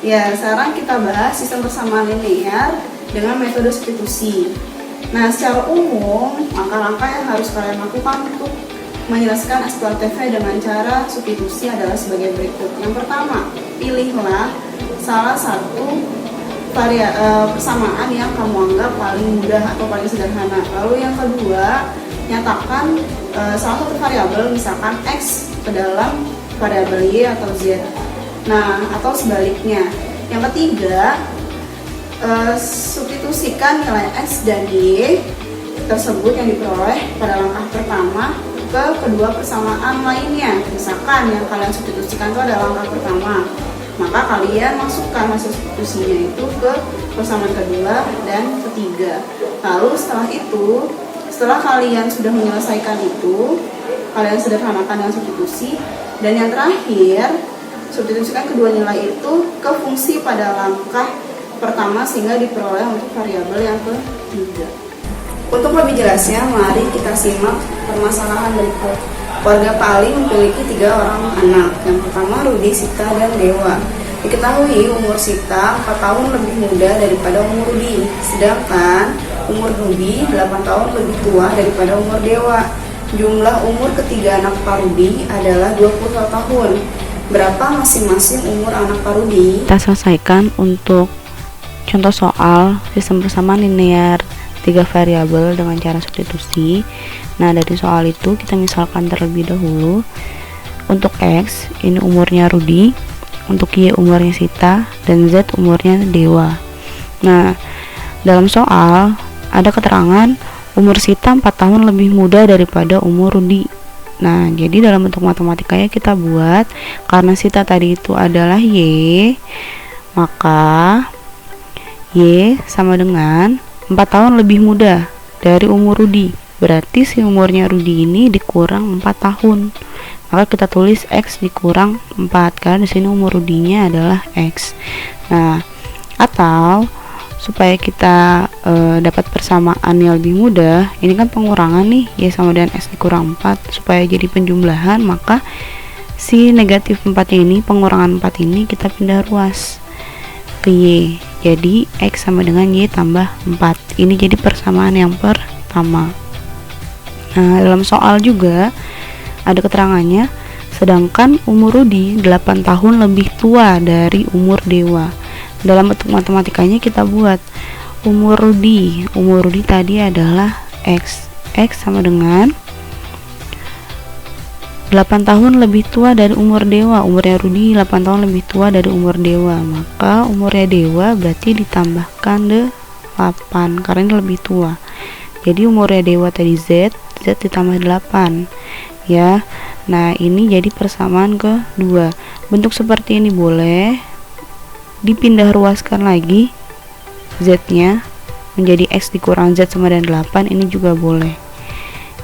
Ya, sekarang kita bahas sistem persamaan linear dengan metode substitusi. Nah, secara umum, langkah-langkah yang harus kalian lakukan untuk menjelaskan SPLTV dengan cara substitusi adalah sebagai berikut. Yang pertama, pilihlah salah satu persamaan yang kamu anggap paling mudah atau paling sederhana. Lalu yang kedua, nyatakan salah satu variabel, misalkan X, ke dalam variabel Y atau Z. Nah, atau sebaliknya. Yang ketiga, substitusikan nilai X dan Y tersebut yang diperoleh pada langkah pertama ke kedua persamaan lainnya. Misalkan yang kalian substitusikan itu adalah langkah pertama, maka kalian masukkan hasil substitusinya itu ke persamaan kedua dan ketiga. Lalu setelah kalian sudah menyelesaikan itu, kalian sederhanakan dengan substitusi. Dan yang terakhir, substitusikan kedua nilai itu ke fungsi pada langkah pertama sehingga diperoleh untuk variabel yang ketiga. Untuk lebih jelasnya, mari kita simak permasalahan berikut. Keluarga Pak Ali memiliki 3 orang anak. Yang pertama Rudi, Sita, dan Dewa. Diketahui umur Sita 4 tahun lebih muda daripada umur Rudi, sedangkan umur Rudi 8 tahun lebih tua daripada umur Dewa. Jumlah umur ketiga anak Pak Rudi adalah 21 tahun. Berapa masing-masing umur anak Pak Rudi? Kita selesaikan untuk contoh soal sistem persamaan linear 3 variabel dengan cara substitusi. Nah, dari soal itu kita misalkan terlebih dahulu. Untuk X, ini umurnya Rudi, untuk Y umurnya Sita, dan Z umurnya Dewa. Nah, dalam soal ada keterangan umur Sita 4 tahun lebih muda daripada umur Rudi. Nah, jadi dalam bentuk matematikanya kita buat, karena Sita tadi itu adalah Y, maka Y sama dengan 4 tahun lebih muda dari umur Rudi. Berarti si umurnya Rudi ini dikurang 4 tahun. Maka kita tulis X dikurang 4, karena di sini umur Rudinya adalah X. Nah, atau supaya kita dapat persamaan yang lebih mudah, ini kan pengurangan nih, Y sama dengan X dikurang 4. Supaya jadi penjumlahan, maka si negatif 4 ini, pengurangan 4 ini kita pindah ruas ke Y. Jadi X sama dengan Y tambah 4. Ini jadi persamaan yang pertama. Nah, dalam soal juga ada keterangannya, sedangkan umur Rudi 8 tahun lebih tua dari umur Dewa. Dalam bentuk matematikanya kita buat umur Rudi tadi adalah X sama dengan 8 tahun lebih tua dari umur Dewa. Umurnya Rudi 8 tahun lebih tua dari umur Dewa, maka umurnya Dewa berarti ditambahkan 8 karena ini lebih tua. Jadi umurnya Dewa tadi Z ditambah 8 ya. Nah, ini jadi persamaan kedua. Bentuk seperti ini boleh dipindah ruaskan lagi, Z nya menjadi X dikurang Z sama dengan 8, ini juga boleh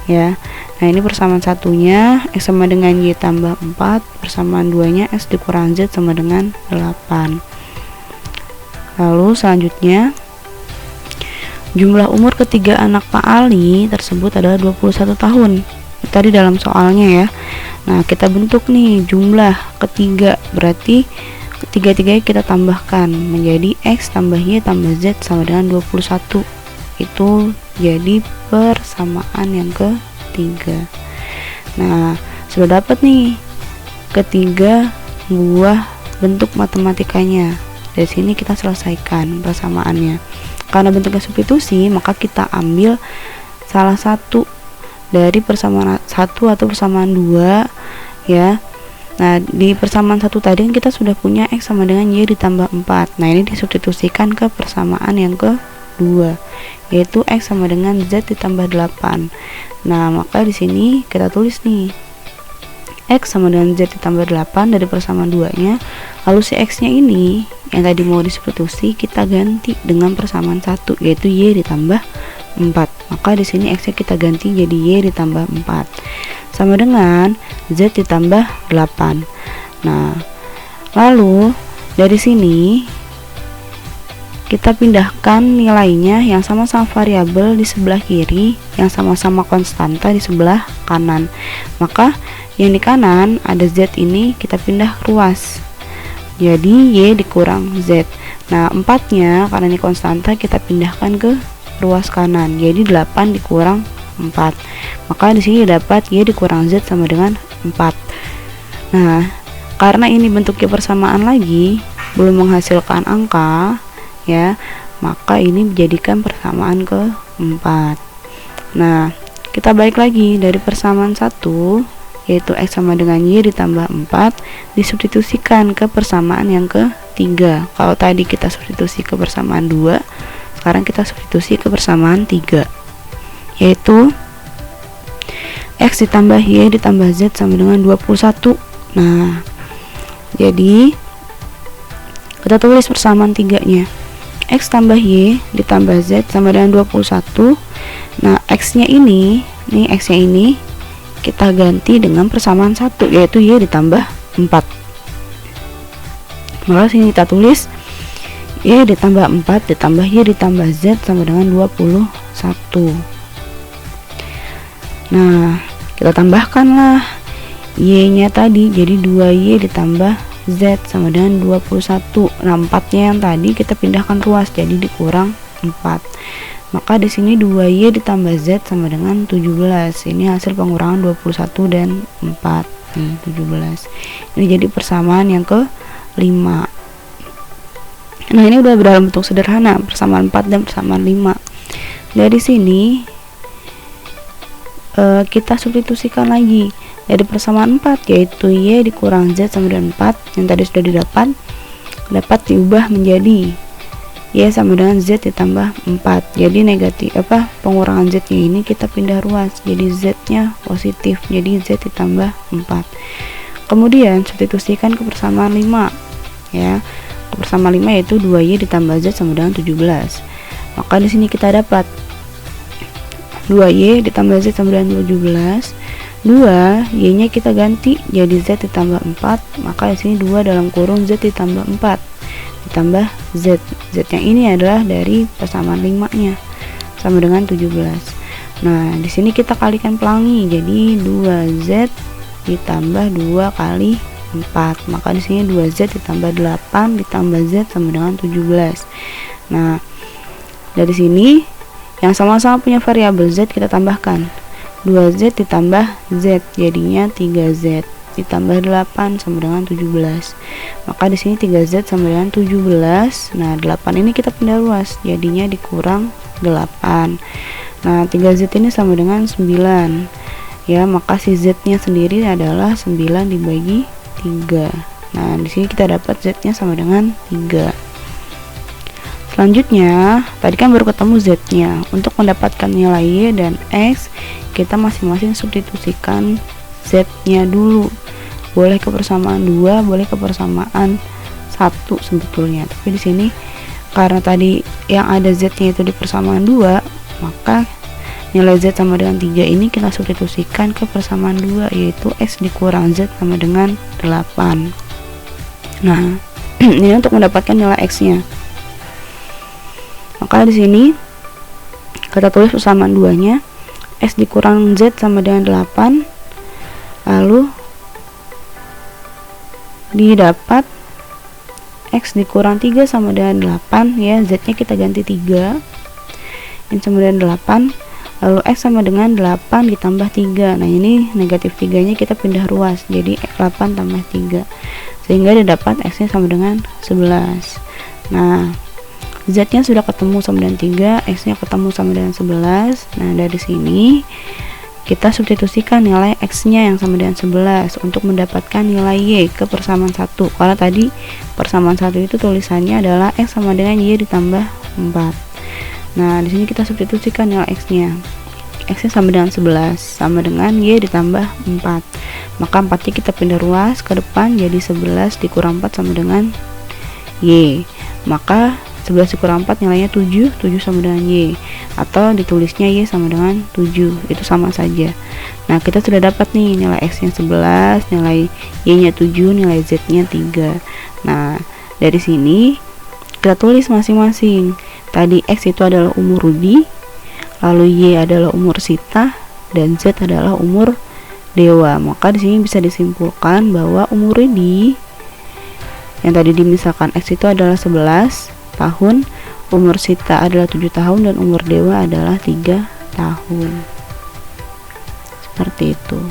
ya. Nah, ini persamaan satunya X sama dengan Y tambah 4, persamaan duanya X dikurang Z sama dengan 8. Lalu selanjutnya, jumlah umur ketiga anak Pak Ali tersebut adalah 21 tahun. Tadi dalam soalnya ya. Nah, kita bentuk nih jumlah ketiga, berarti ketiga-tiganya kita tambahkan menjadi X tambah Y tambah Z sama dengan 21. Itu jadi persamaan yang ketiga. Nah, sudah dapat nih ketiga buah bentuk matematikanya. Dari sini kita selesaikan persamaannya. Karena bentuknya substitusi, maka kita ambil salah satu dari persamaan 1 atau persamaan 2 ya. Nah, di persamaan 1 tadi kan kita sudah punya X sama dengan Y ditambah 4. Nah, ini disubstitusikan ke persamaan yang kedua, yaitu X sama dengan Z ditambah 8. Nah, maka di sini kita tulis nih X sama dengan Z ditambah 8 dari persamaan 2-nya. Lalu si X nya ini yang tadi mau disubstitusi kita ganti dengan persamaan 1, yaitu Y ditambah 4. Maka di sini X nya kita ganti jadi Y ditambah 4 sama dengan Z ditambah 8. Nah, lalu dari sini kita pindahkan nilainya yang sama-sama variabel di sebelah kiri, yang sama-sama konstanta di sebelah kanan. Maka yang di kanan ada Z ini kita pindah ruas jadi Y dikurang Z. Nah 4-nya karena ini konstanta kita pindahkan ke ruas kanan, jadi 8 dikurang 4, maka di sini dapat Y dikurang Z sama dengan 4. Nah karena ini bentuknya persamaan lagi, belum menghasilkan angka ya, maka ini dijadikan persamaan ke-4. Nah kita balik lagi dari persamaan 1, yaitu X sama dengan Y ditambah 4, disubstitusikan ke persamaan yang ketiga. Kalau tadi kita substitusi ke persamaan 2, sekarang kita substitusi ke persamaan 3, yaitu X ditambah Y ditambah Z sama dengan 21. Nah jadi kita tulis persamaan 3-nya, X tambah Y ditambah Z sama dengan 21. Nah X nya ini, X nya ini kita ganti dengan persamaan 1, yaitu Y ditambah 4. Maka sini kita tulis Y ditambah 4 ditambah Y ditambah Z sama dengan 21. Nah kita tambahkanlah Y nya tadi, jadi 2Y ditambah Z sama dengan 21. Nah 4-nya yang tadi kita pindahkan ruas, jadi dikurang 4. Maka di sini 2Y ditambah Z sama dengan 17. Ini hasil pengurangan 21 dan 4. Nih 17. Ini jadi persamaan yang ke-5. Nah ini udah dalam bentuk sederhana, persamaan 4 dan persamaan 5. Dari sini kita substitusikan lagi dari persamaan 4, yaitu Y dikurang Z sama dengan 4 yang tadi sudah dapat diubah menjadi Y sama dengan Z ditambah 4. Jadi negatif pengurangan Z nya ini kita pindah ruas, jadi Z nya positif, jadi Z ditambah 4. Kemudian substitusikan ke persamaan 5 ya. Ke persamaan 5 yaitu 2Y ditambah Z sama dengan 17. Maka di sini kita dapat 2Y ditambah Z sama dengan 17. 2 Y nya kita ganti jadi Z ditambah 4, maka di sini 2 dalam kurung Z ditambah 4 ditambah Z. Z yang ini adalah dari persamaan 5 nya sama dengan 17. Nah di sini kita kalikan pelangi, jadi 2Z ditambah 2 kali 4, maka di sini 2Z ditambah 8 ditambah Z sama dengan 17. Nah dari sini yang sama-sama punya variabel Z kita tambahkan, 2Z ditambah Z jadinya 3Z ditambah 8 sama dengan 17. Maka di sini 3Z sama dengan 17. Nah 8 ini kita pindah ruas, jadinya dikurang 8. Nah 3Z ini sama dengan 9 ya, maka si Z nya sendiri adalah 9 dibagi 3. Nah di sini kita dapat Z nya sama dengan 3. Selanjutnya tadi kan baru ketemu Z nya. Untuk mendapatkan nilai Y dan X, kita masing-masing substitusikan Z nya dulu. Boleh ke persamaan 2, boleh ke persamaan 1 sebetulnya, tapi di sini karena tadi yang ada Z nya itu di persamaan 2, maka nilai Z sama dengan 3 ini kita substitusikan ke persamaan 2, yaitu X dikurang Z sama dengan 8. Nah ini untuk mendapatkan nilai X nya. Maka di sini kita tulis persamaan 2 nya, X dikurang Z sama dengan 8, lalu didapat X dikurang 3 sama dengan 8 ya, Z nya kita ganti 3, ini sama dengan 8, lalu X sama dengan 8 ditambah 3. Nah ini negatif 3 nya kita pindah ruas, jadi 8 tambah 3, sehingga didapat X nya sama dengan 11. Nah Z nya sudah ketemu sama dengan 3, X nya ketemu sama dengan 11. Nah dari sini kita substitusikan nilai X nya yang sama dengan 11 untuk mendapatkan nilai Y ke persamaan 1, karena tadi persamaan 1 itu tulisannya adalah X sama dengan Y ditambah 4. Nah di sini kita substitusikan nilai X nya. X nya sama dengan 11 sama dengan Y ditambah 4, maka 4 nya kita pindah ruas ke depan, jadi 11 dikurang 4 sama dengan Y, maka 11 dikurang 4 nilainya 7, 7 sama dengan Y, atau ditulisnya Y sama dengan 7, itu sama saja. Nah kita sudah dapat nih nilai X nya 11, nilai Y nya 7, nilai Z nya 3. Nah dari sini kita tulis masing-masing. Tadi X itu adalah umur Rudi, lalu Y adalah umur Sita, dan Z adalah umur Dewa. Maka di sini bisa disimpulkan bahwa umur Rudi Yang tadi dimisalkan X itu adalah 11 tahun, umur Sita adalah 7 tahun, dan umur Dewa adalah 3 tahun. Seperti itu.